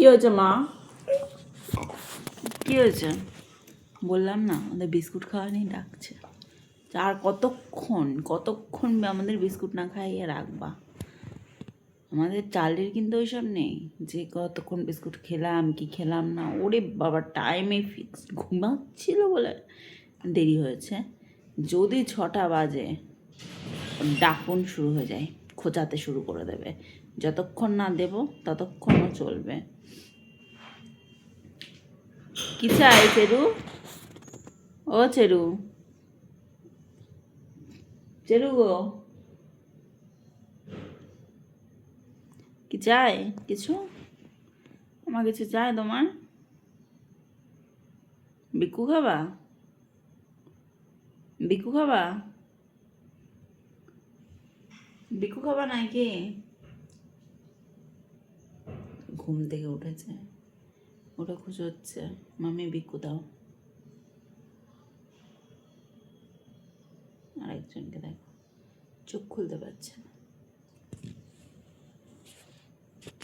হয়েছে মা? কি হয়েছে? বললাম না আমাদের বিস্কুট খাওয়া নিয়ে ডাকছে। আর কতক্ষণ আমাদের বিস্কুট না খাইয়ে রাখবা? আমাদের চালের কিন্তু ওইসব নেই যে কতক্ষণ বিস্কুট খেলাম কি খেলাম না। ওরে বাবা, টাইমে ফিক্স ঘুমাচ্ছিল বলে দেরি হয়েছে। যদি 6টা বাজে ডাকুন শুরু হয়ে যায়, খোঁচাতে শুরু করে দেবে। যতক্ষণ না দেব ততক্ষণও চলবে। কি চাই চেরু? ও চেরু, চেরু গো, কি চাই? কিছু আমার কিছু চাই তোমার? বিকু খাবা? বিকু খাবা? বিকু খাবা নাকি? ঘুম থেকে উঠেছে, ওটা খুশি হচ্ছে। মামি বিকু দাও। আরেকজনকে দেখো, চোখ খুলতে পারছে না।